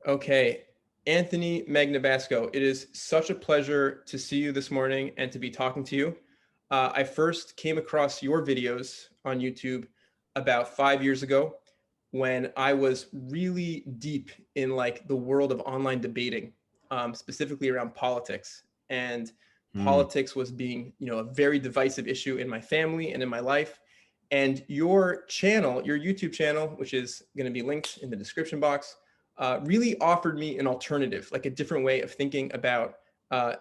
Okay, Anthony Magnabasco, it is such a pleasure to see you this morning and to be talking to you. I first came across your videos on YouTube about 5 years ago when I was really deep in like the world of online debating, specifically around politics. And Mm, politics was being, a very divisive issue in my family and in my life. And your channel, your YouTube channel, which is going to be linked in the description box, really offered me an alternative, like a different way of thinking about uh,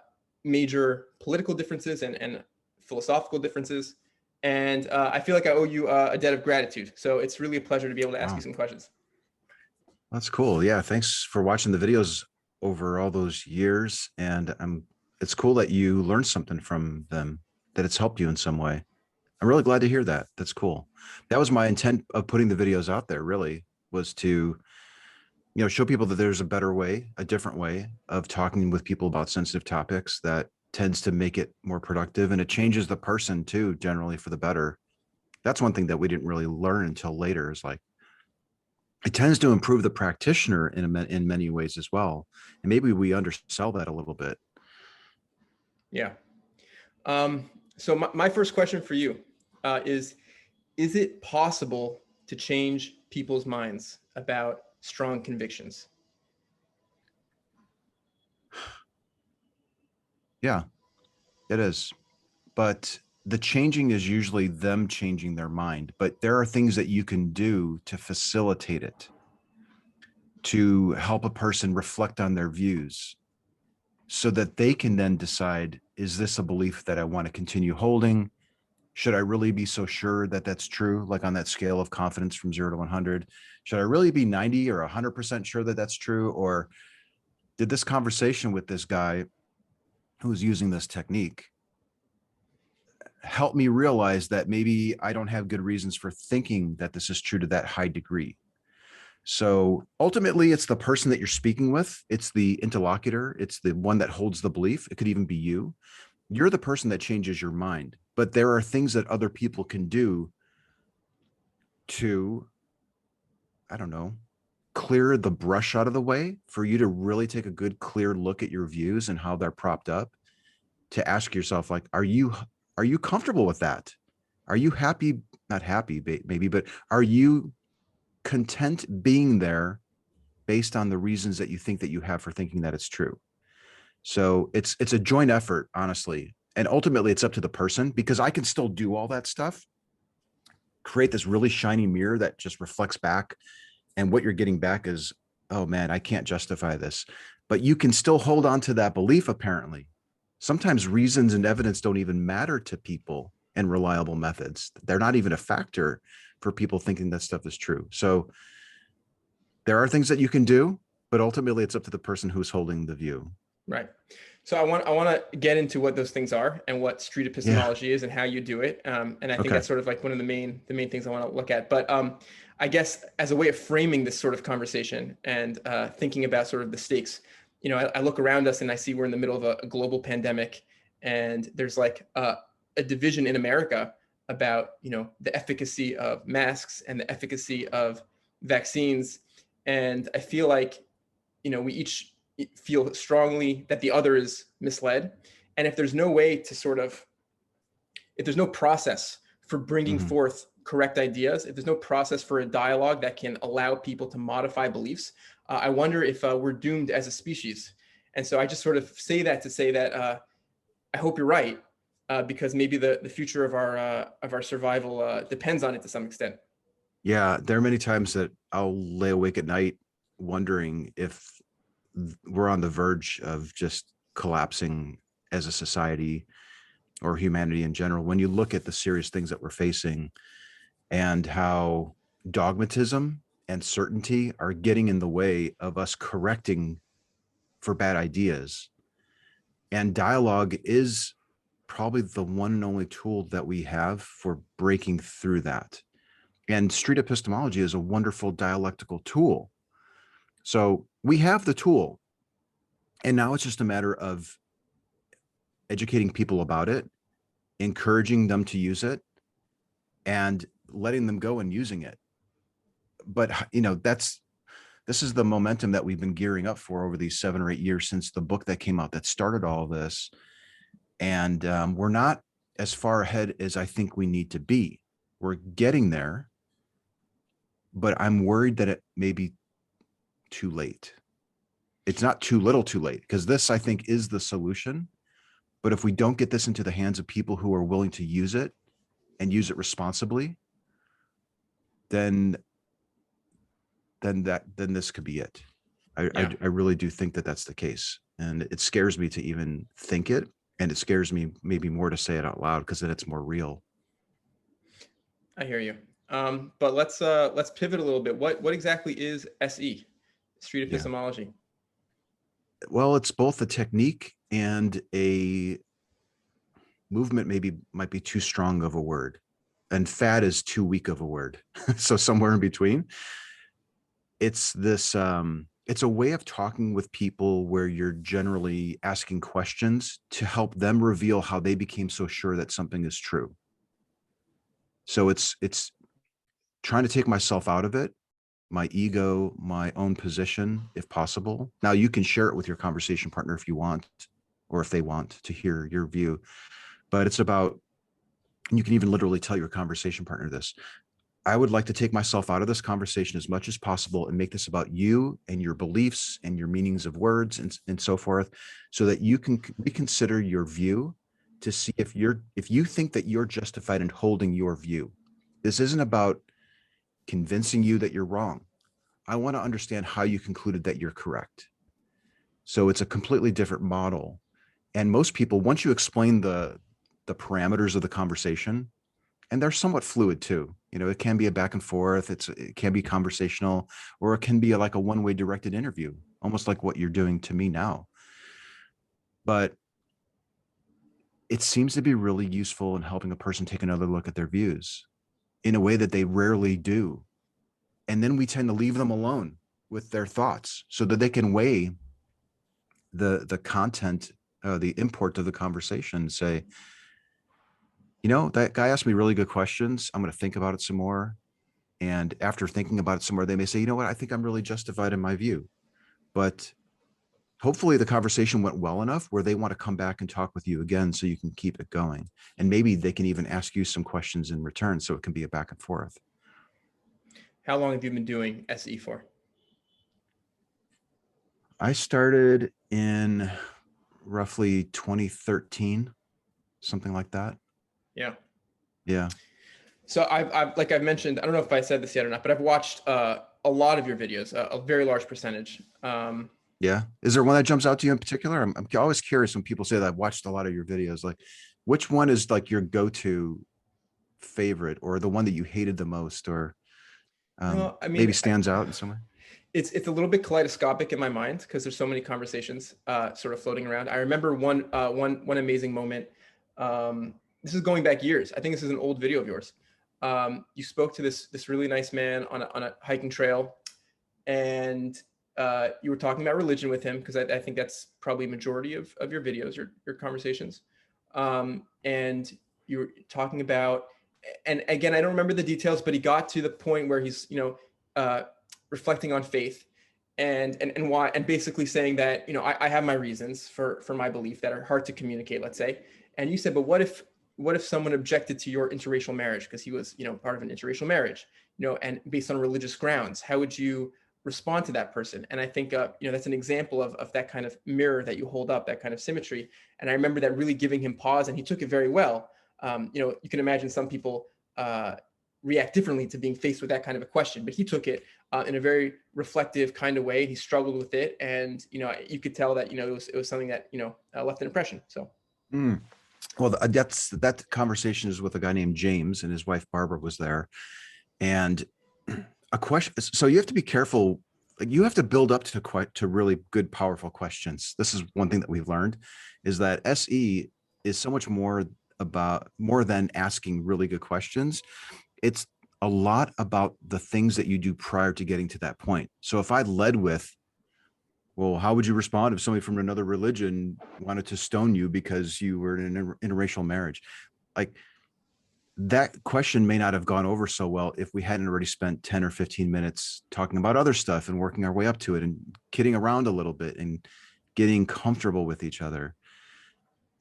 major political differences and philosophical differences. And I feel like I owe you a debt of gratitude. So it's really a pleasure to be able to ask you wow, some questions. that's cool. Yeah, thanks for watching the videos over all those years. And it's cool that you learned something from them, that it's helped you in some way. I'm really glad to hear that. That's cool. That was my intent of putting the videos out there, really, was to, show people that there's a better way, a different way of talking with people about sensitive topics that tends to make it more productive, and it changes the person too, generally for the better. That's one thing that we didn't really learn until later, is like it tends to improve the practitioner in many ways as well. And maybe we undersell that a little bit. Yeah. So my first question for you is it possible to change people's minds about strong convictions? Yeah, it is. But the changing is usually them changing their mind. But there are things that you can do to facilitate it, to help a person reflect on their views so that they can then decide, is this a belief that I want to continue holding? Should I really be so sure that that's true? Like on that scale of confidence from 0 to 100, should I really be 90 or 100% sure that that's true? Or did this conversation with this guy who was using this technique help me realize that maybe I don't have good reasons for thinking that this is true to that high degree? So ultimately, it's the person that you're speaking with. It's the interlocutor. It's the one that holds the belief. It could even be you. You're the person that changes your mind. But there are things that other people can do to, I don't know, clear the brush out of the way for you to really take a good, clear look at your views and how they're propped up, to ask yourself, like, are you comfortable with that? Are you happy? Not happy, maybe, but are you content being there based on the reasons that you think that you have for thinking that it's true? So it's a joint effort, honestly. And ultimately it's up to the person, because I can still do all that stuff, create this really shiny mirror that just reflects back. And what you're getting back is, oh man, I can't justify this. But you can still hold on to that belief, apparently. Sometimes reasons and evidence don't even matter to people and reliable methods. They're not even a factor for people thinking that stuff is true. So there are things that you can do, but ultimately it's up to the person who's holding the view. Right. So I want to get into what those things are and what street Yeah. epistemology is and how you do it. And I think Okay. that's sort of like one of the main things I want to look at. But I guess as a way of framing this sort of conversation and thinking about sort of the stakes, I look around us and I see we're in the middle of a global pandemic, and there's like a division in America about the efficacy of masks and the efficacy of vaccines, and I feel like we each feel strongly that the other is misled. And if there's no way to sort of, if there's no process for bringing Mm-hmm. forth correct ideas, if there's no process for a dialogue that can allow people to modify beliefs, I wonder if we're doomed as a species. And so I just sort of say that to say that I hope you're right, because maybe the future of our survival depends on it to some extent. Yeah, there are many times that I'll lay awake at night wondering if we're on the verge of just collapsing as a society or humanity in general. When you look at the serious things that we're facing and how dogmatism and certainty are getting in the way of us correcting for bad ideas. And dialogue is probably the one and only tool that we have for breaking through that. And street epistemology is a wonderful dialectical tool. So we have the tool. And now it's just a matter of educating people about it, encouraging them to use it, and letting them go and using it. But that's this is the momentum that we've been gearing up for over these 7 or 8 years since the book that came out that started all this. And we're not as far ahead as I think we need to be. We're getting there, but I'm worried that it may be too late. It's not too little too late, because this, I think, is the solution. But if we don't get this into the hands of people who are willing to use it and use it responsibly, then this could be it. I really do think that that's the case. And it scares me to even think it. And it scares me maybe more to say it out loud, because then it's more real. I hear you. But let's pivot a little bit. What exactly is SE, street epistemology? Well, it's both a technique and a movement. Maybe might be too strong of a word, and fad is too weak of a word. So somewhere in between. It's this, it's a way of talking with people where you're generally asking questions to help them reveal how they became so sure that something is true. So it's trying to take myself out of it, my ego, my own position, if possible. Now you can share it with your conversation partner if you want, or if they want to hear your view, but it's about, you can even literally tell your conversation partner this: I would like to take myself out of this conversation as much as possible and make this about you and your beliefs and your meanings of words and so forth, so that you can reconsider your view to see if you think that you're justified in holding your view. This isn't about convincing you that you're wrong. I want to understand how you concluded that you're correct. So it's a completely different model. And most people, once you explain the parameters of the conversation, and they're somewhat fluid too. You know, it can be a back and forth. It can be conversational, or it can be like a one-way directed interview, almost like what you're doing to me now. But it seems to be really useful in helping a person take another look at their views in a way that they rarely do. And then we tend to leave them alone with their thoughts so that they can weigh the content, the import of the conversation, and say, you know, that guy asked me really good questions. I'm going to think about it some more. And after thinking about it some more, they may say, you know what, I think I'm really justified in my view. But hopefully the conversation went well enough where they want to come back and talk with you again, so you can keep it going. And maybe they can even ask you some questions in return, so it can be a back and forth. How long have you been doing SE for? I started in roughly 2013, something like that. Yeah. Yeah. So I've like I've mentioned, I don't know if I said this yet or not, but I've watched a lot of your videos, a very large percentage. Yeah. Is there one that jumps out to you in particular? I'm always curious when people say that I've watched a lot of your videos, like which one is like your go-to favorite, or the one that you hated the most, or No, I mean, maybe stands out in some way? it's a little bit kaleidoscopic in my mind, because there's so many conversations sort of floating around. I remember one amazing moment. This is going back years. I think this is an old video of yours. You spoke to this really nice man on a hiking trail, and you were talking about religion with him, because I think that's probably a majority of your videos, your conversations. And you were talking about, and again, I don't remember the details, but he got to the point where he's, reflecting on faith and why, and basically saying that, I have my reasons for my belief that are hard to communicate, let's say. And you said, but what if someone objected to your interracial marriage, because he was, part of an interracial marriage, and based on religious grounds, how would you respond to that person? And I think, that's an example of that kind of mirror that you hold up, that kind of symmetry. And I remember that really giving him pause, and he took it very well. You can imagine some people react differently to being faced with that kind of a question, but he took it in a very reflective kind of way. He struggled with it, and you could tell that it was something that left an impression. So. Well, that conversation is with a guy named James, and his wife Barbara was there. And a question, so you have to be careful. Like, you have to build up to really good, powerful questions. This is one thing that we've learned, is that SE is so much more than asking really good questions. It's a lot about the things that you do prior to getting to that point. So if I led with, well, how would you respond if somebody from another religion wanted to stone you because you were in an interracial marriage? Like, that question may not have gone over so well if we hadn't already spent 10 or 15 minutes talking about other stuff and working our way up to it and kidding around a little bit and getting comfortable with each other.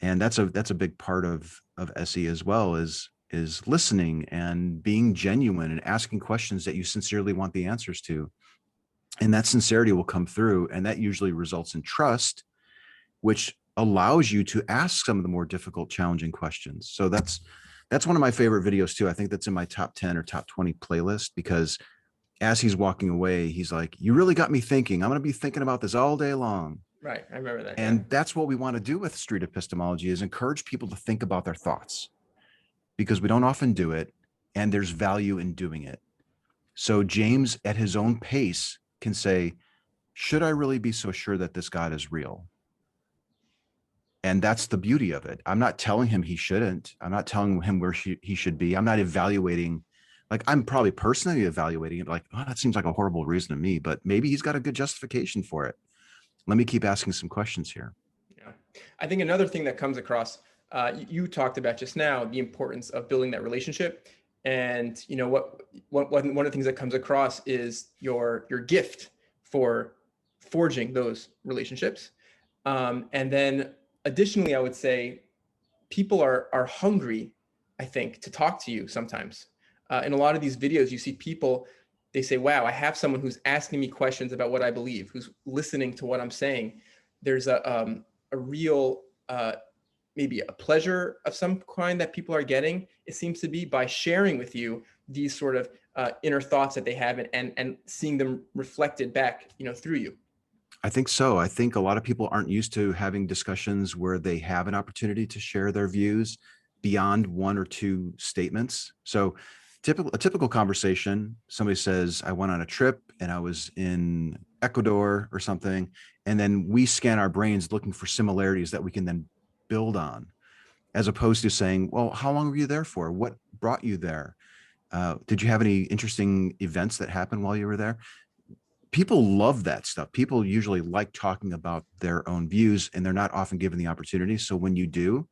And that's a big part of SE as well, is listening and being genuine and asking questions that you sincerely want the answers to. And that sincerity will come through, and that usually results in trust, which allows you to ask some of the more difficult, challenging questions. So that's one of my favorite videos too. I think that's in my top 10 or top 20 playlist, because as he's walking away, he's like, you really got me thinking. I'm going to be thinking about this all day long. Right. I remember that. And Yeah. that's what we want to do with street epistemology, is encourage people to think about their thoughts, because we don't often do it, and there's value in doing it. So James, at his own pace, can say, should I really be so sure that this God is real? And that's the beauty of it. I'm not telling him he shouldn't. I'm not telling him where he should be. I'm not evaluating. Like, I'm probably personally evaluating it like, oh, that seems like a horrible reason to me, but maybe he's got a good justification for it. Let me keep asking some questions here. Yeah. I think another thing that comes across, you talked about just now, the importance of building that relationship. And one of the things that comes across is your gift for forging those relationships. And then additionally, I would say people are hungry, I think, to talk to you sometimes. In a lot of these videos, you see people, they say, wow, I have someone who's asking me questions about what I believe, who's listening to what I'm saying. There's a real, maybe a pleasure of some kind that people are getting, it seems to be, by sharing with you these sort of inner thoughts that they have, and seeing them reflected back, through you. I think so. I think a lot of people aren't used to having discussions where they have an opportunity to share their views beyond one or two statements. So a typical conversation, somebody says, I went on a trip and I was in Ecuador or something. And then we scan our brains looking for similarities that we can then build on, as opposed to saying, well, how long were you there for? What brought you there? Did you have any interesting events that happened while you were there? People love that stuff. People usually like talking about their own views, and they're not often given the opportunity. So when you do,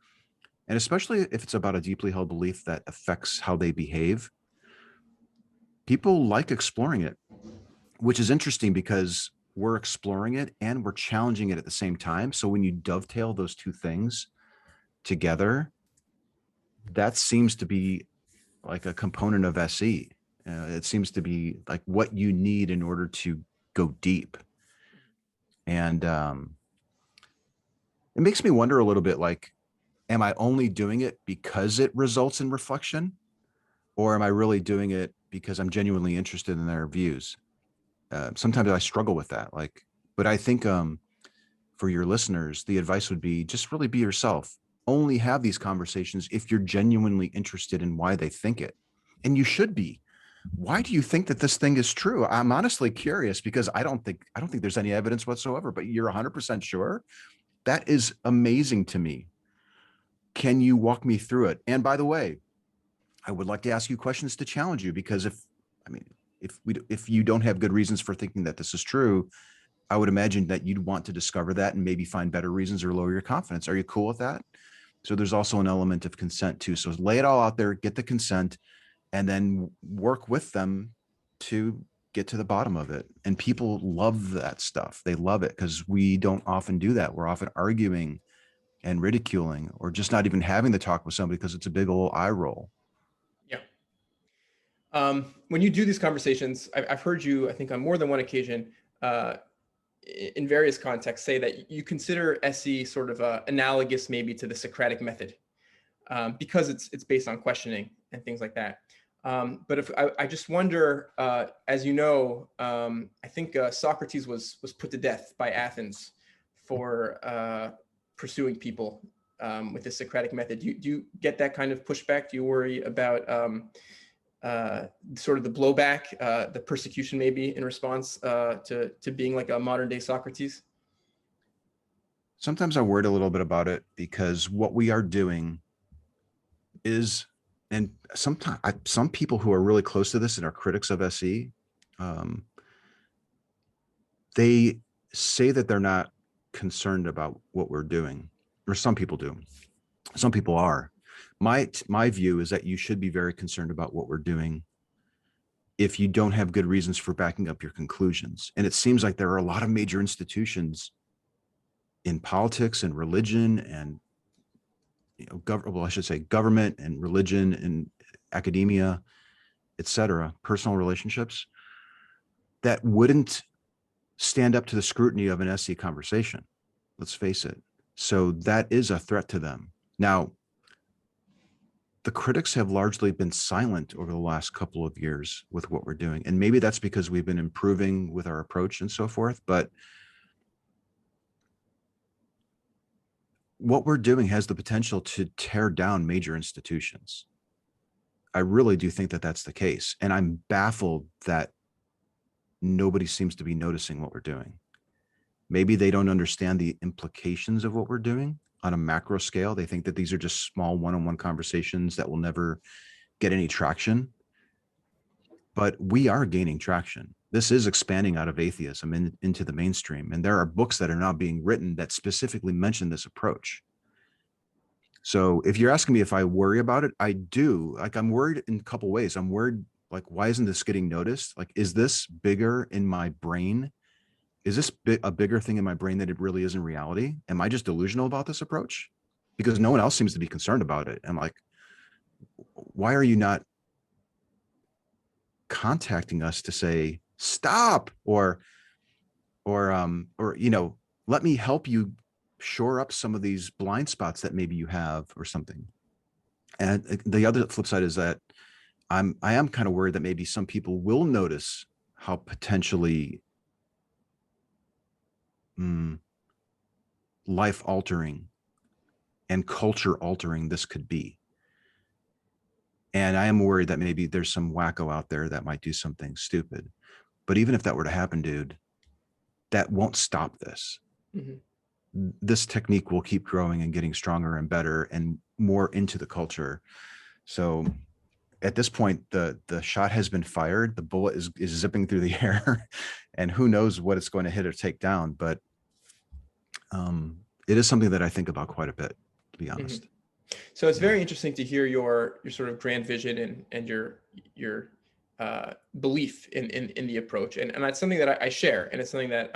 and especially if it's about a deeply held belief that affects how they behave, people like exploring it, which is interesting because we're exploring it and we're challenging it at the same time. So when you dovetail those two things together, that seems to be like a component of SE. It seems to be like what you need in order to go deep. And it makes me wonder a little bit, like, am I only doing it because it results in reflection, or am I really doing it because I'm genuinely interested in their views? Sometimes I struggle with that. But I think for your listeners, the advice would be just really be yourself. Only have these conversations if you're genuinely interested in why they think it. And you should be. Why do you think that this thing is true? I'm honestly curious, because I don't think there's any evidence whatsoever, but you're 100% sure? That is amazing to me. Can you walk me through it? And by the way, I would like to ask you questions to challenge you, because if you don't have good reasons for thinking that this is true, I would imagine that you'd want to discover that and maybe find better reasons or lower your confidence. Are you cool with that? So there's also an element of consent too. So lay it all out there, get the consent, and then work with them to get to the bottom of it. And people love that stuff. They love it because we don't often do that. We're often arguing and ridiculing, or just not even having the talk with somebody because it's a big old eye roll. Yeah. When you do these conversations, I've heard you, I think on more than one occasion, in various contexts, say that you consider SE sort of analogous maybe to the Socratic method, because it's based on questioning and things like that. But if I just wonder, as you know, I think Socrates was put to death by Athens for pursuing people with the Socratic method. Do you get that kind of pushback? Do you worry about sort of the blowback, the persecution maybe in response to being like a modern day Socrates? Sometimes I worried a little bit about it, because what we are doing is, and sometimes some people who are really close to this and are critics of SE, they say that they're not concerned about what we're doing, or some people do. Some people are. my view is that you should be very concerned about what we're doing if you don't have good reasons for backing up your conclusions. And it seems like there are a lot of major institutions in politics and religion and, I should say government and religion and academia, et cetera, personal relationships, that wouldn't stand up to the scrutiny of an SE conversation. Let's face it. So that is a threat to them. Now, the critics have largely been silent over the last couple of years with what we're doing. And maybe that's because we've been improving with our approach and so forth. But what we're doing has the potential to tear down major institutions. I really do think that that's the case. And I'm baffled that nobody seems to be noticing what we're doing. Maybe they don't understand the implications of what we're doing on a macro scale. They think that these are just small one-on-one conversations that will never get any traction. But we are gaining traction. This is expanding out of atheism into the mainstream. And there are books that are now being written that specifically mention this approach. So if you're asking me if I worry about it, I do. Like, I'm worried in a couple ways. I'm worried, like, why isn't this getting noticed? Like, is this bigger in my brain? Is this a bigger thing in my brain than it really is in reality? Am I just delusional about this approach? Because no one else seems to be concerned about it. And like, why are you not contacting us to say, stop, or, let me help you shore up some of these blind spots that maybe you have or something. And the other flip side is that I am kind of worried that maybe some people will notice how potentially life altering and culture altering this could be. And I am worried that maybe there's some wacko out there that might do something stupid. But even if that were to happen, dude, that won't stop this. Mm-hmm. This technique will keep growing and getting stronger and better and more into the culture. So at this point, the shot has been fired. The bullet is zipping through the air, and who knows what it's going to hit or take down. But it is something that I think about quite a bit, to be honest. Mm-hmm. So it's very interesting to hear your sort of grand vision and your belief in the approach, and that's something that I share, and it's something that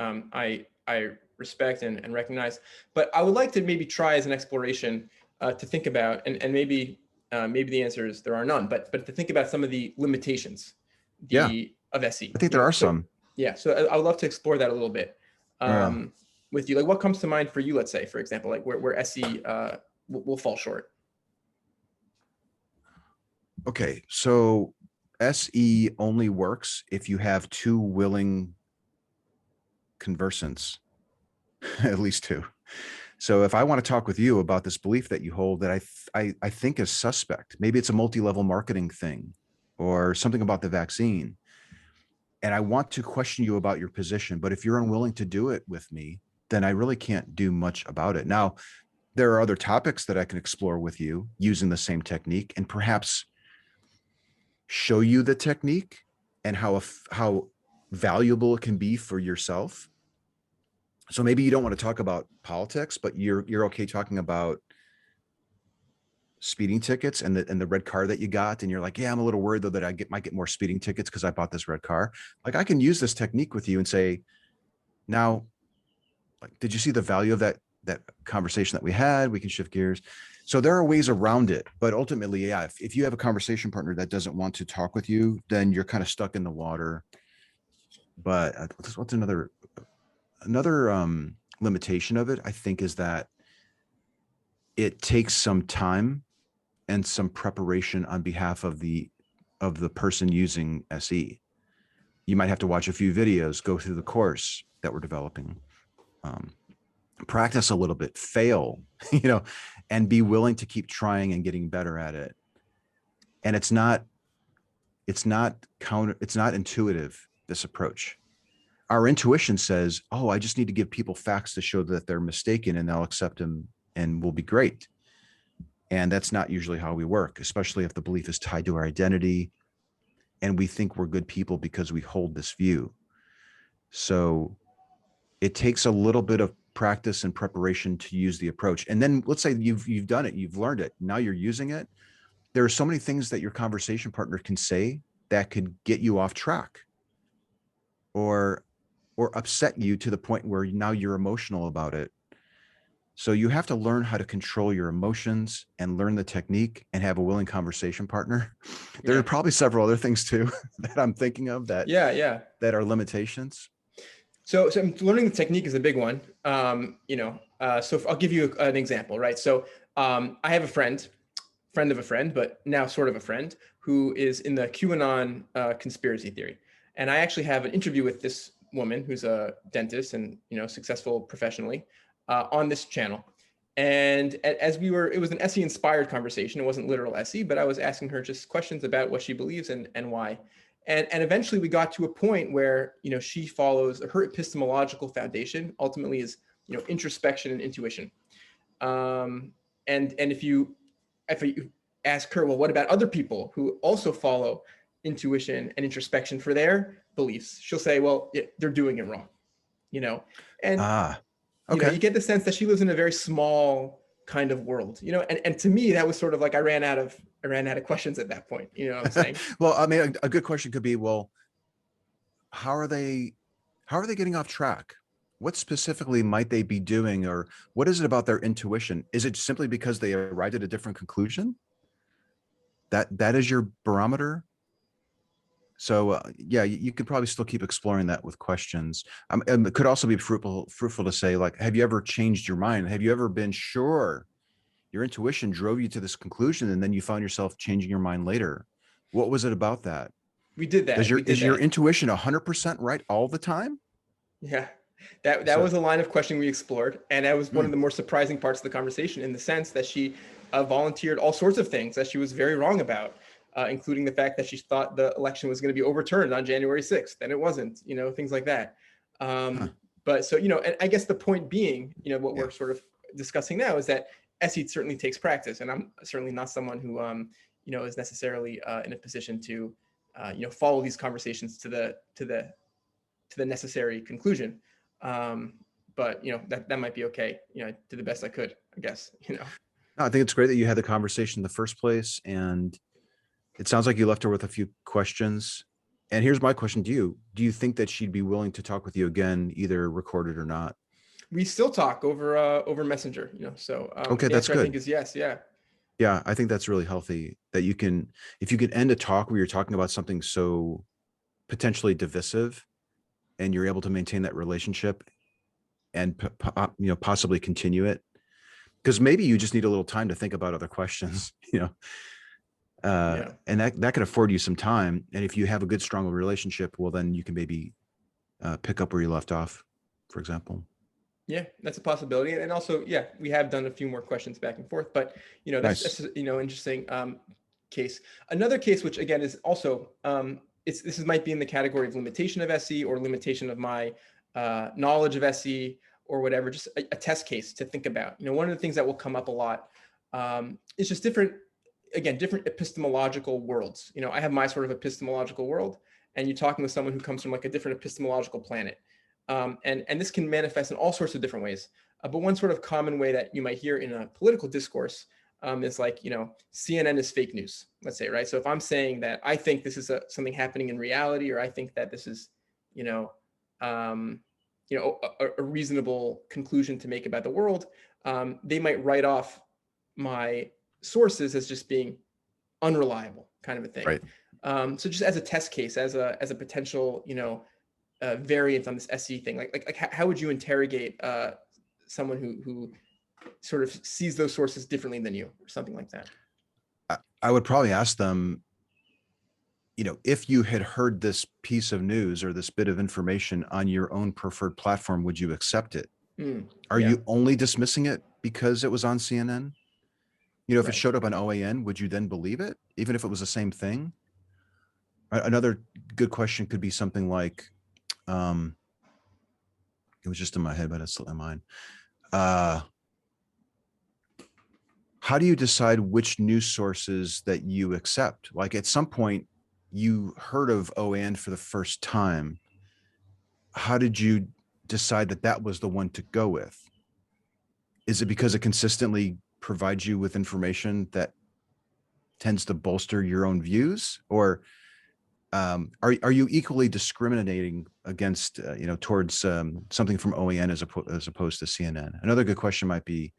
I respect and recognize. But I would like to maybe try as an exploration to think about, and maybe the answer is there are none, but to think about some of the limitations of SE. I think there are some. Yeah, so I would love to explore that a little bit with you. Like, what comes to mind for you? Let's say, for example, like where SE will fall short. Okay, so SE only works if you have two willing conversants, at least two. So if I want to talk with you about this belief that you hold that I think is suspect, maybe it's a multi-level marketing thing or something about the vaccine, and I want to question you about your position, but if you're unwilling to do it with me, then I really can't do much about it. Now, there are other topics that I can explore with you using the same technique and perhaps show you the technique and how valuable it can be for yourself. So maybe you don't want to talk about politics, but you're okay talking about speeding tickets and the red car that you got, and you're like, yeah, I'm a little worried though that I might get more speeding tickets because I bought this red car. Like, I can use this technique with you and say, now, like, did you see the value of that conversation that we had? We can shift gears. So there are ways around it, but ultimately, yeah, if you have a conversation partner that doesn't want to talk with you, then you're kind of stuck in the water. But what's another limitation of it, I think, is that it takes some time and some preparation on behalf of the person using SE. You might have to watch a few videos, go through the course that we're developing, practice a little bit, fail, and be willing to keep trying and getting better at it. And it's not intuitive, this approach. Our intuition says, oh, I just need to give people facts to show that they're mistaken and they'll accept them and we'll be great. And that's not usually how we work, especially if the belief is tied to our identity and we think we're good people because we hold this view. So it takes a little bit of practice and preparation to use the approach. And then let's say you've done it, you've learned it, now you're using it. There are so many things that your conversation partner can say that could get you off track or upset you to the point where now you're emotional about it. So you have to learn how to control your emotions and learn the technique and have a willing conversation partner. There are probably several other things too that I'm thinking of that are limitations. So learning the technique is a big one. So I'll give you an example, right? So I have a friend of a friend, but now sort of a friend, who is in the QAnon conspiracy theory. And I actually have an interview with this woman who's a dentist and, successful professionally on this channel. And it was an SE inspired conversation. It wasn't literal SE, but I was asking her just questions about what she believes and why. And eventually we got to a point where, she follows her epistemological foundation ultimately is, introspection and intuition. And if you ask her, well, what about other people who also follow intuition and introspection for their beliefs? She'll say, well, they're doing it wrong, and okay. You get the sense that she lives in a very small kind of world, and to me, that was sort of like I ran out of questions at that point. You know what I'm saying? Well, I mean, a good question could be, well, how are they getting off track? What specifically might they be doing, or what is it about their intuition? Is it simply because they arrived at a different conclusion? That is your barometer? So you could probably still keep exploring that with questions. And it could also be fruitful to say, like, have you ever changed your mind? Have you ever been sure your intuition drove you to this conclusion and then you found yourself changing your mind later? What was it about that? We did that. Is your intuition 100% right all the time? Yeah, that was a line of questioning we explored. And that was one of the more surprising parts of the conversation, in the sense that she volunteered all sorts of things that she was very wrong about. Including the fact that she thought the election was going to be overturned on January 6th, and it wasn't, things like that. But so, and I guess the point being, what we're sort of discussing now is that SE certainly takes practice, and I'm certainly not someone who, is necessarily in a position to, follow these conversations to the necessary conclusion. But that might be okay. To the best I could, I guess. No, I think it's great that you had the conversation in the first place, and it sounds like you left her with a few questions. And here's my question to you. Do you think that she'd be willing to talk with you again, either recorded or not? We still talk over Messenger, so okay, that's good. I think is yes. Yeah. Yeah, I think that's really healthy, that if you can end a talk where you're talking about something so potentially divisive and you're able to maintain that relationship and possibly continue it, because maybe you just need a little time to think about other questions, and that can afford you some time. And if you have a good, strong relationship, well, then you can maybe pick up where you left off, for example. Yeah, that's a possibility. And also, we have done a few more questions back and forth, but that's interesting case. Another case, which again is also this might be in the category of limitation of SE or limitation of my knowledge of SE or whatever, just a test case to think about. One of the things that will come up a lot is just different epistemological worlds. I have my sort of epistemological world, and you're talking with someone who comes from like a different epistemological planet. And this can manifest in all sorts of different ways. But one sort of common way that you might hear in a political discourse is like, CNN is fake news, let's say, right? So if I'm saying that I think this is something happening in reality, or I think that this is, a reasonable conclusion to make about the world, they might write off my sources as just being unreliable, kind of a thing. Right. So just as a test case, as a potential, variant on this SE thing, like how would you interrogate someone who sort of sees those sources differently than you, or something like that? I would probably ask them, if you had heard this piece of news or this bit of information on your own preferred platform, would you accept it? Are you only dismissing it because it was on CNN? If it showed up on OAN, would you then believe it, even if it was the same thing? Another good question could be something like, it was just in my head, but it slipped my mind. How do you decide which news sources that you accept? Like, at some point you heard of OAN for the first time. How did you decide that that was the one to go with? Is it because it consistently provides you with information that tends to bolster your own views? Or are you equally discriminating against, towards something from OAN as opposed to CNN? Another good question might be,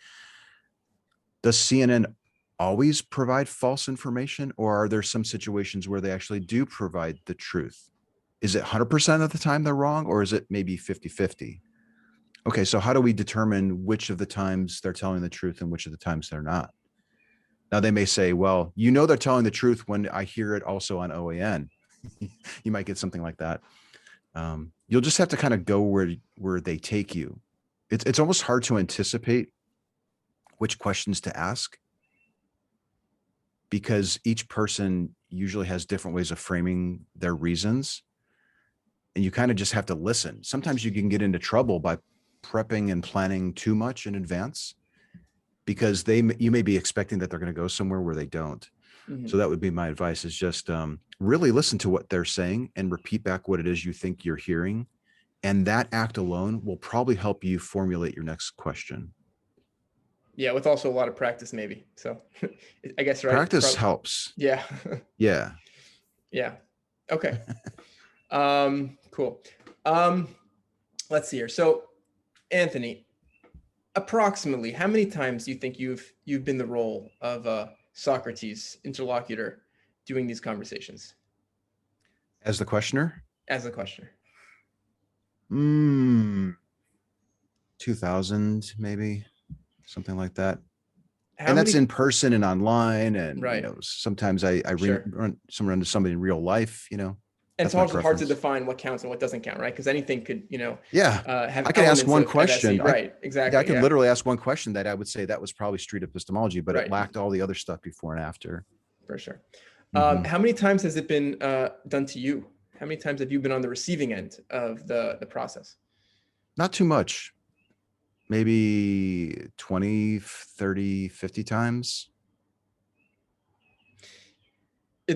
does CNN always provide false information, or are there some situations where they actually do provide the truth? Is it 100% of the time they're wrong, or is it maybe 50-50? Okay, so how do we determine which of the times they're telling the truth and which of the times they're not? Now, they may say, well, they're telling the truth when I hear it also on OAN. You might get something like that. You'll just have to kind of go where they take you. It's almost hard to anticipate which questions to ask, because each person usually has different ways of framing their reasons. And you kind of just have to listen. Sometimes you can get into trouble by prepping and planning too much in advance, because you may be expecting that they're going to go somewhere where they don't. Mm-hmm. So that would be my advice, is just really listen to what they're saying and repeat back what it is you think you're hearing. And that act alone will probably help you formulate your next question. Yeah, with also a lot of practice, maybe. So I guess, right? Practice helps. Yeah. Yeah. Yeah. Okay. Cool. Let's see here. So, Anthony, approximately how many times do you think you've been the role of Socrates' interlocutor doing these conversations? As the questioner? As the questioner. 2000, maybe. Something like that. That's in person and online, and right. Sometimes I run into somebody in real life, And it's also hard to define what counts and what doesn't count, right? Because anything could, have I can ask one question. Right, exactly. I can literally ask one question that I would say that was probably street epistemology, but it lacked all the other stuff before and after. For sure. Mm-hmm. How many times has it been done to you? How many times have you been on the receiving end of the process? Not too much. Maybe 20, 30, 50 times.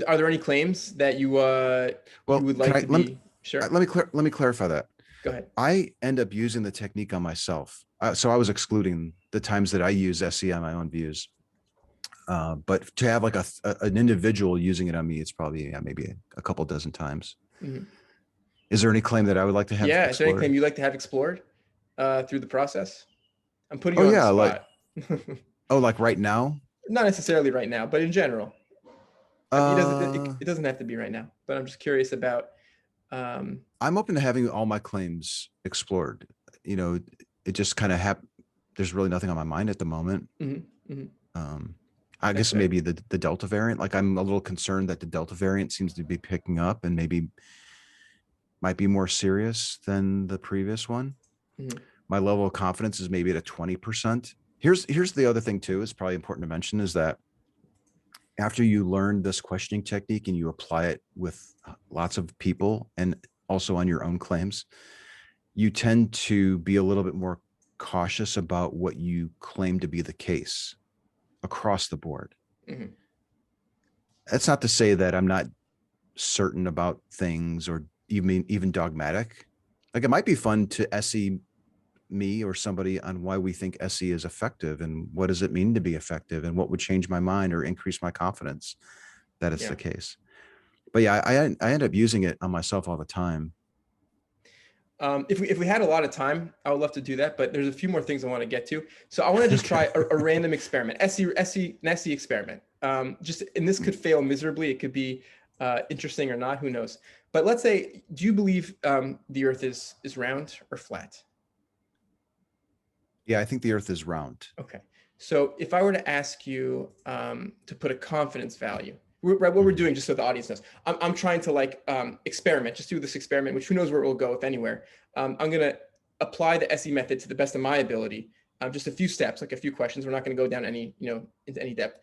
Are there any claims that you you would like to be? Sure. Let me clarify that. Go ahead. I end up using the technique on myself. So I was excluding the times that I use SE on my own views. But to have like an individual using it on me, it's probably maybe a couple dozen times. Mm-hmm. Is there any claim that I would like to have? Yeah, explored? Is there any claim you'd like to have explored through the process? I'm putting you on the spot. Like right now? Not necessarily right now, but in general. It doesn't have to be right now, but I'm just curious about. I'm open to having all my claims explored. It just kind of there's really nothing on my mind at the moment. Mm-hmm. Mm-hmm. I guess maybe the Delta variant. Like, I'm a little concerned that the Delta variant seems to be picking up and maybe might be more serious than the previous one. Mm-hmm. My level of confidence is maybe at a 20%. Here's the other thing too, is probably important to mention, is that after you learn this questioning technique and you apply it with lots of people and also on your own claims, you tend to be a little bit more cautious about what you claim to be the case across the board. Mm-hmm. That's not to say that I'm not certain about things or even dogmatic. Like, it might be fun to SE me or somebody on why we think SE is effective and what does it mean to be effective and what would change my mind or increase my confidence that it's the case. But yeah, I end up using it on myself all the time. If we had a lot of time, I would love to do that, but there's a few more things I want to get to. So I want to just try a random experiment, an SE experiment. And this could fail miserably. It could be interesting or not, who knows? But let's say, do you believe the Earth is round or flat? Yeah, I think the Earth is round. Okay. So if I were to ask you to put a confidence value, right, what we're doing, just so the audience knows, I'm trying to experiment, just do this experiment, which who knows where it will go, if anywhere. I'm going to apply the SE method to the best of my ability. Just a few steps, like a few questions. We're not going to go down into any depth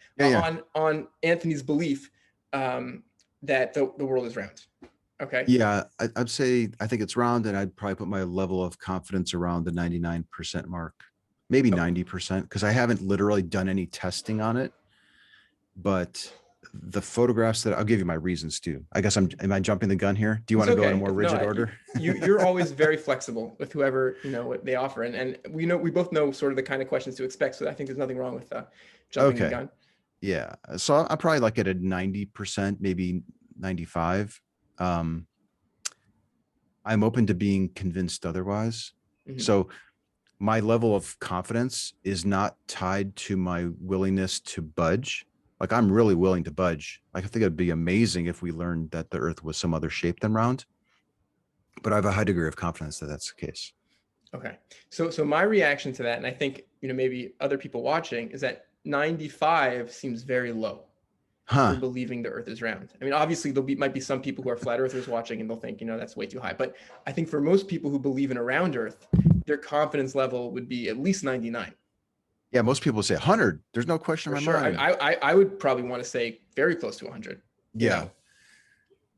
on Anthony's belief that the world is round. Okay. Yeah, I'd say I think it's round, and I'd probably put my level of confidence around the 99% mark, maybe 90%, because I haven't literally done any testing on it. But the photographs that I'll give you my reasons too. I guess am I jumping the gun here? Do you It's want to go in a okay. more rigid order? You're always very flexible with whoever, what they offer. And we both know sort of the kind of questions to expect. So I think there's nothing wrong with jumping the Okay. gun. Yeah. So I'm probably like at a 90%, maybe 95. I'm open to being convinced otherwise. Mhm. So my level of confidence is not tied to my willingness to budge. Like I'm really willing to budge. I think it'd be amazing if we learned that the earth was some other shape than round, but I have a high degree of confidence that that's the case. Okay. So my reaction to that, and I think, maybe other people watching, is that 95 seems very low for Huh. believing the earth is round. I mean, obviously might be some people who are flat earthers watching and they'll think, that's way too high. But I think for most people who believe in a round earth, their confidence level would be at least 99. Yeah. Most people say 100. There's no question For in my sure. mind. I would probably want to say very close to 100. Yeah.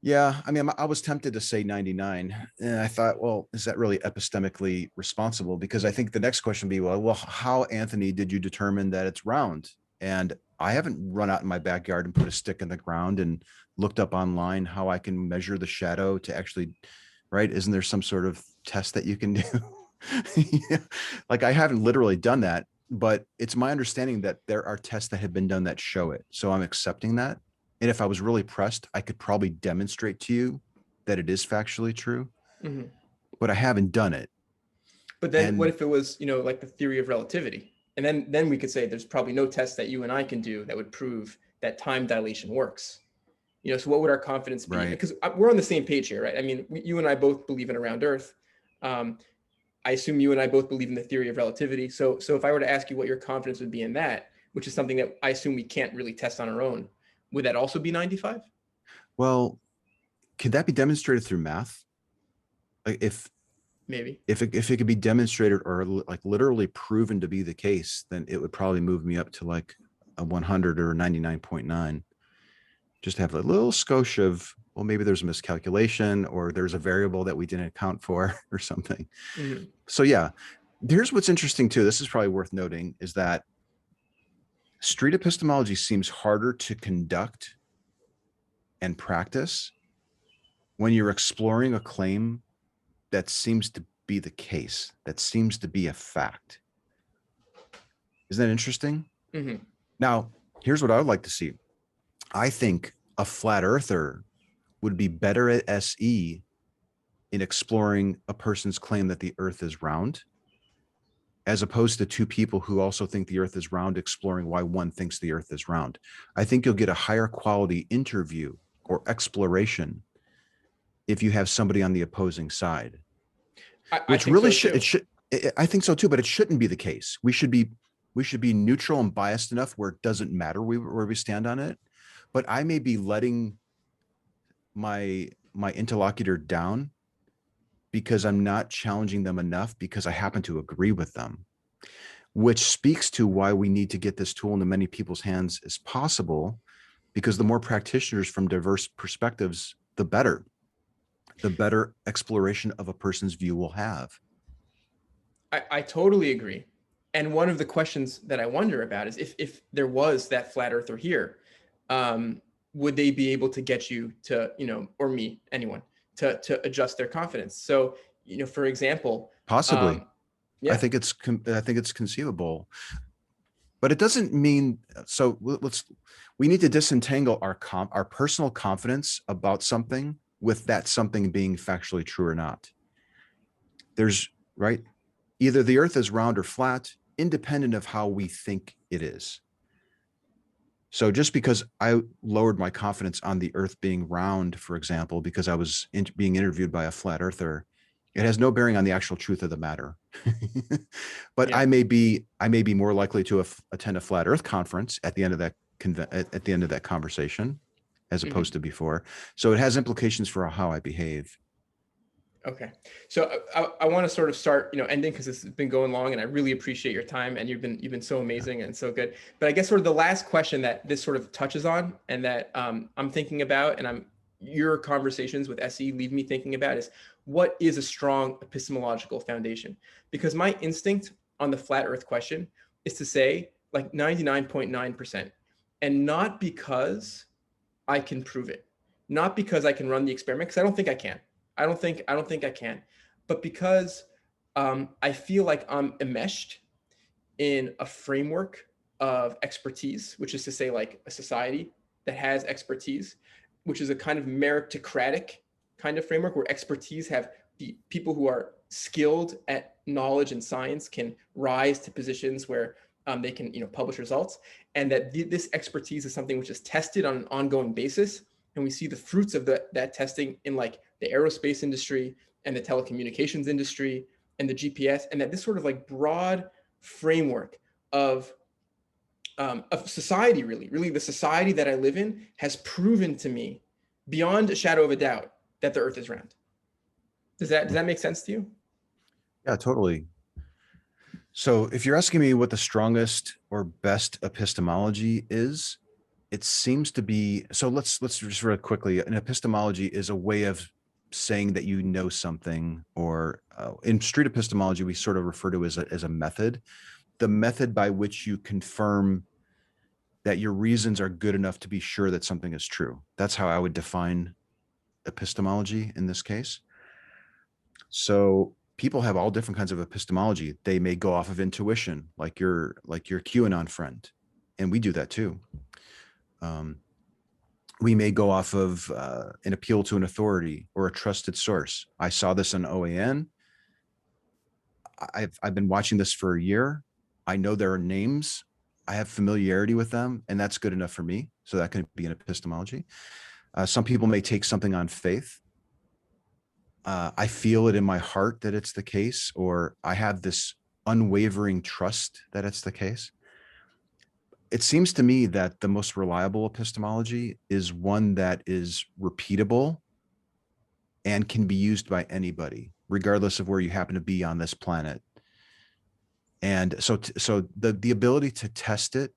Yeah, I mean, I was tempted to say 99, and I thought, well, is that really epistemically responsible? Because I think the next question would be, well, how, Anthony, did you determine that it's round? And I haven't run out in my backyard and put a stick in the ground and looked up online how I can measure the shadow to actually, right? Isn't there some sort of test that you can do? Yeah. Like I haven't literally done that, but it's my understanding that there are tests that have been done that show it. So I'm accepting that. And if I was really pressed, I could probably demonstrate to you that it is factually true, Mm-hmm. but I haven't done it. But then what And if it was, like the theory of relativity? And then we could say there's probably no test that you and I can do that would prove that time dilation works. So what would our confidence be? right. Because we're on the same page here, right? I mean, you and I both believe in a round earth. I assume you and I both believe in the theory of relativity. So if I were to ask you what your confidence would be in that, which is something that I assume we can't really test on our own, would that also be 95? Well, could that be demonstrated through math? Like Maybe. if it could be demonstrated or like literally proven to be the case, then it would probably move me up to like a 100 or 99.9. Just to have a little skosh of, well, maybe there's a miscalculation or there's a variable that we didn't account for or something. Mm-hmm. So yeah, here's what's interesting too. This is probably worth noting is that street epistemology seems harder to conduct and practice when you're exploring a claim that seems to be the case, that seems to be a fact. Isn't that interesting? Mm-hmm. Now, here's what I would like to see. I think a flat earther would be better at SE in exploring a person's claim that the earth is round, as opposed to two people who also think the earth is round, exploring why one thinks the earth is round. I think you'll get a higher quality interview or exploration if you have somebody on the opposing side, which really should, it should, I think so too, but it shouldn't be the case. We should be neutral and biased enough where it doesn't matter where we stand on it. But I may be letting my interlocutor down because I'm not challenging them enough because I happen to agree with them, which speaks to why we need to get this tool into many people's hands as possible, because the more practitioners from diverse perspectives, the better exploration of a person's view will have. I totally agree. And one of the questions that I wonder about is if there was that flat earther here, would they be able to get you to, or me, anyone, to adjust their confidence? So, for example, possibly, yeah. I think it's conceivable, but it doesn't mean, so we need to disentangle our personal confidence about something with that something being factually true or not. There's right. Either the earth is round or flat, independent of how we think it is. So just because I lowered my confidence on the earth being round, for example, because I was being interviewed by a flat earther, it has no bearing on the actual truth of the matter. But yeah. I may be more likely to attend a flat earth conference at the end of that conversation, as opposed to before. So it has implications for how I behave. Okay. So I want to sort of start, ending, because this has been going long and I really appreciate your time and you've been so amazing and so good. But I guess sort of the last question that this sort of touches on and that I'm thinking about, and your conversations with SE leave me thinking about, is what is a strong epistemological foundation? Because my instinct on the flat earth question is to say like 99.9%, and not because I can prove it. Not because I can run the experiment, because I don't think I can. I don't think I can. But because I feel like I'm enmeshed in a framework of expertise, which is to say, like a society that has expertise, which is a kind of meritocratic kind of framework where expertise have the people who are skilled at knowledge and science can rise to positions where they can, publish results, and that this expertise is something which is tested on an ongoing basis, and we see the fruits of that testing in like the aerospace industry and the telecommunications industry and the GPS, and that this sort of like broad framework of society, really the society that I live in, has proven to me beyond a shadow of a doubt that the Earth is round. Does that make sense to you? Yeah, totally. So if you're asking me what the strongest or best epistemology is, it seems to be, so let's just really quickly, an epistemology is a way of saying that you know something, or in street epistemology, we sort of refer to as a method, the method by which you confirm that your reasons are good enough to be sure that something is true. That's how I would define epistemology in this case. So people have all different kinds of epistemology. They may go off of intuition, like your QAnon friend, and we do that too. We may go off of an appeal to an authority or a trusted source. I saw this on OAN. I've been watching this for a year. I know their names. I have familiarity with them, and that's good enough for me. So that could be an epistemology. Some people may take something on faith. I feel it in my heart that it's the case, or I have this unwavering trust that it's the case. It seems to me that the most reliable epistemology is one that is repeatable and can be used by anybody, regardless of where you happen to be on this planet. And so the ability to test it,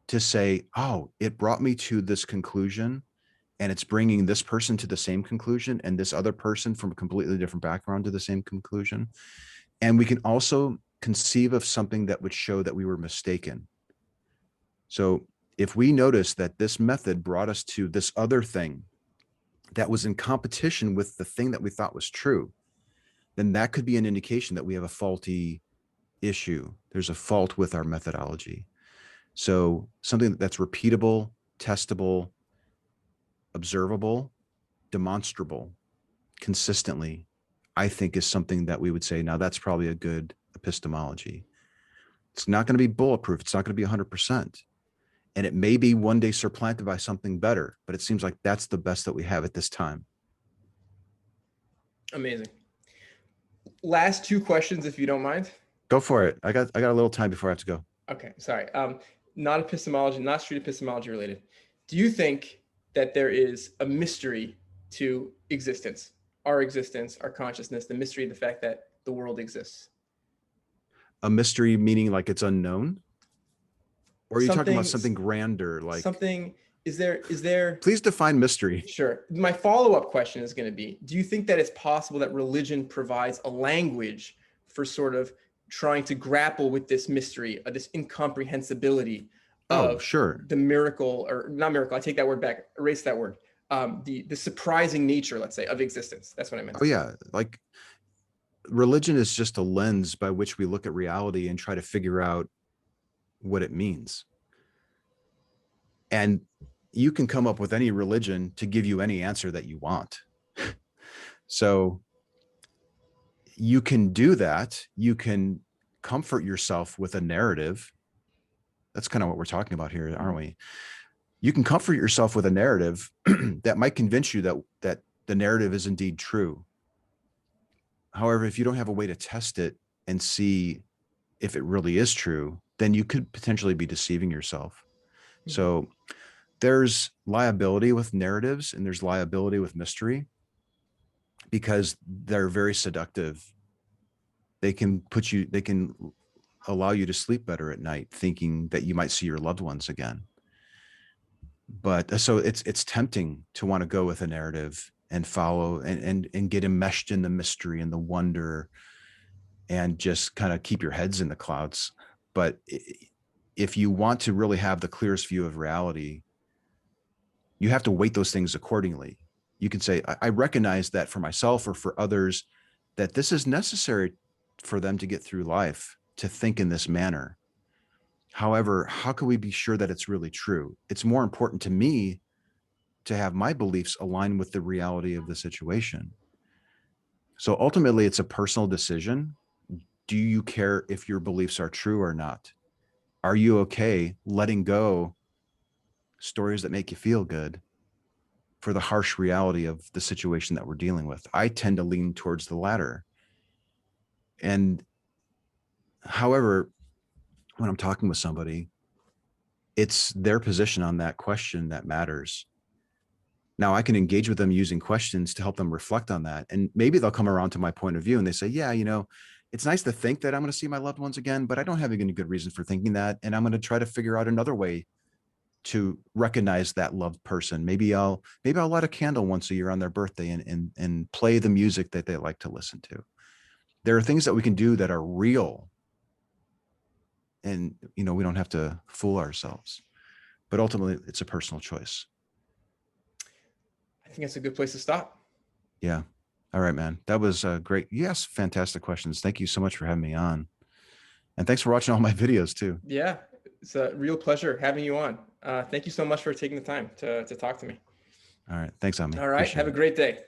to say, oh, it brought me to this conclusion, and it's bringing this person to the same conclusion and this other person from a completely different background to the same conclusion. And we can also conceive of something that would show that we were mistaken. So if we notice that this method brought us to this other thing that was in competition with the thing that we thought was true, then that could be an indication that we have a faulty issue. There's a fault with our methodology. So something that's repeatable, testable, observable, demonstrable consistently, I think is something that we would say, now that's probably a good epistemology. It's not going to be bulletproof. It's not going to be 100%. And it may be one day supplanted by something better, but it seems like that's the best that we have at this time. Amazing. Last two questions, if you don't mind. Go for it. I got a little time before I have to go. Okay, sorry. Not epistemology, not street epistemology related. Do you think that there is a mystery to existence, our consciousness, the mystery of the fact that the world exists? A mystery meaning like it's unknown? Or are you talking about something grander? Like something, is there? Please define mystery. Sure. My follow-up question is going to be, do you think that it's possible that religion provides a language for sort of trying to grapple with this mystery, this incomprehensibility of sure, the miracle, or not miracle, I take that word back, erase that word, the surprising nature, let's say, of existence? That's what I meant. Oh yeah, like religion is just a lens by which we look at reality and try to figure out what it means. And you can come up with any religion to give you any answer that you want. So you can do that. You can comfort yourself with a narrative. That's kind of what we're talking about here, aren't we? You can comfort yourself with a narrative that might convince you that the narrative is indeed true. However, if you don't have a way to test it and see if it really is true, then you could potentially be deceiving yourself. Mm-hmm. So there's liability with narratives and there's liability with mystery because they're very seductive. They can allow you to sleep better at night, thinking that you might see your loved ones again. But so it's tempting to want to go with a narrative and follow and get enmeshed in the mystery and the wonder and just kind of keep your heads in the clouds. But if you want to really have the clearest view of reality, you have to weight those things accordingly. You can say, I recognize that for myself or for others, that this is necessary for them to get through life, to think in this manner. However, how can we be sure that it's really true? It's more important to me to have my beliefs align with the reality of the situation. So ultimately, it's a personal decision. Do you care if your beliefs are true or not? Are you okay letting go stories that make you feel good for the harsh reality of the situation that we're dealing with? I tend to lean towards the latter. And however, when I'm talking with somebody, it's their position on that question that matters. Now I can engage with them using questions to help them reflect on that. And maybe they'll come around to my point of view and they say, yeah, it's nice to think that I'm going to see my loved ones again, but I don't have any good reason for thinking that. And I'm going to try to figure out another way to recognize that loved person. Maybe I'll light a candle once a year on their birthday and play the music that they like to listen to. There are things that we can do that are real. And, we don't have to fool ourselves, but ultimately it's a personal choice. I think that's a good place to stop. Yeah. All right, man. That was great. Yes. Fantastic questions. Thank you so much for having me on. And thanks for watching all my videos too. Yeah. It's a real pleasure having you on. Thank you so much for taking the time to talk to me. All right. Thanks, Ami. All right. Have a great day.